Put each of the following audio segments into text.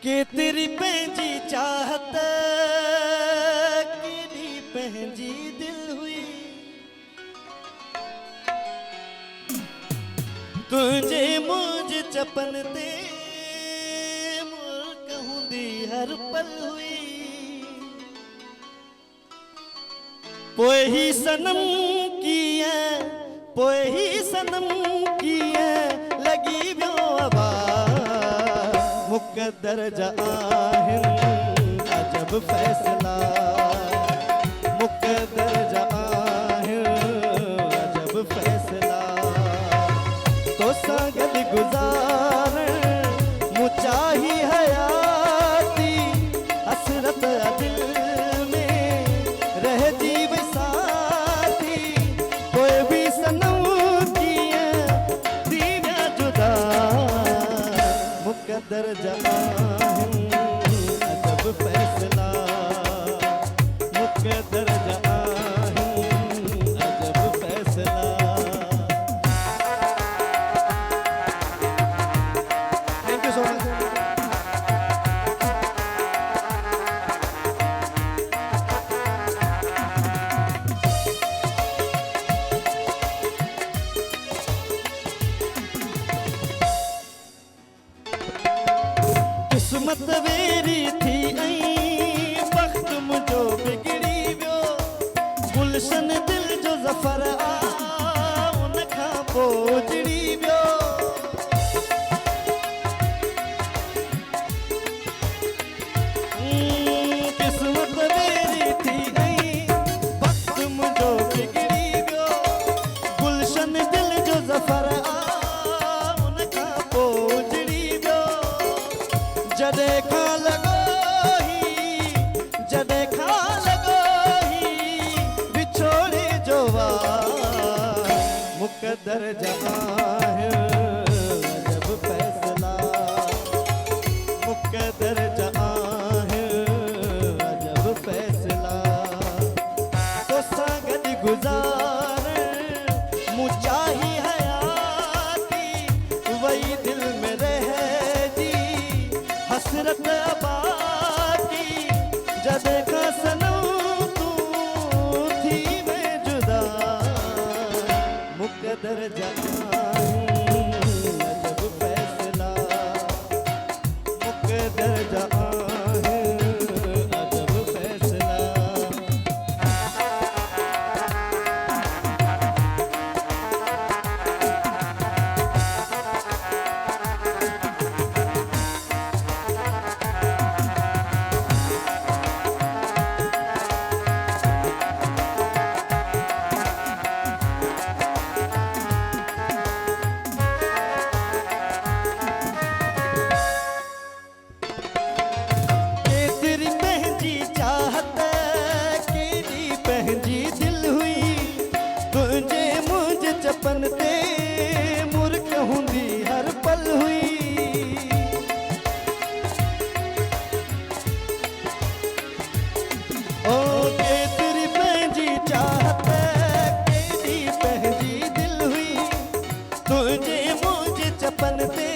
के तेरी पंहिंजी चाहत केॾी पंहिंजी दिल हुई तुझे मुझ चपन ते मुल्क हूंदी हर पल हुई पोइ ही सनम कीअं लॻी वियो आवाज़ मुक़द्दर जा आहिनि अजब फैसला मुक़द्दर जा आहिनि अजब फैसला तोसां गॾु गुज़ारण मूं चाही हयाती हसरत दिल में रहजी वई साथी पोइ बि सनम कीअं थी विया जुदा मुक़द्दर जा आहिनि अजब फैसला मुक़द्दर जा आहिनि अजब फैसला थैंक यू सो मच किस्मत वेरी थी ऐं वक्त मुझो बिगड़ी वियो गुलशन दिल जो ज़फर आ उन खां पोइ उजड़ी वियो किस्मत वेरी थी ऐं वक्त मुझो बिगड़ी वियो गुलशन दिल जो ज़फर आ उन खां पोइ उजड़ी वियो जॾहिं खां लॻो ही विछोड़े जो वार मुक़द्दर जा आहिनि अजब फैसला मुक़द्दर जा आहिनि अजब फैसला तोसां गॾु गुज़ारण मूं चाही हयाती वही दिल में रहजी हसरत आबादी जॾहिं खां सनम तूं थी वई जुदा मुक़द्दर जा आहिनि अजब फैसला मुक़द्दर जा आहिनि अजब फैसला तुझे मुझ चपन ते मुर्क हूंदी हर पल हुई ओ केतरी पंहिंजी चाहत केॾी पंहिंजी दिल हुई तुझे मुझ चपन ते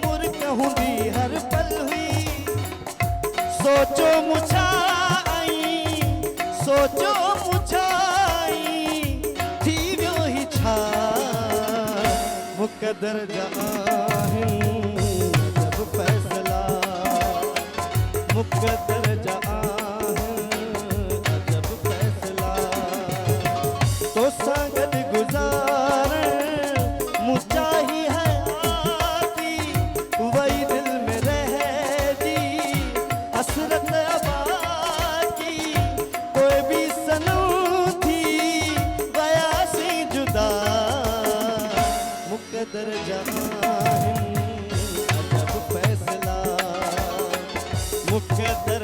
मुर्क हूंदी हर पल हुई सोचो मुछा मुक़द्दर जा आहिनि अजब फैसला मुक़द्दर जा आहिनि अजब फैसला तोसां गॾु गुज़ारण मूं चाही हयाती वही दिल में रहजी हसरत आबादी कोई भी सनम थी वयासीं जुदा मुक़द्दर जा आहिनि अजब फैसला मुक़द्दर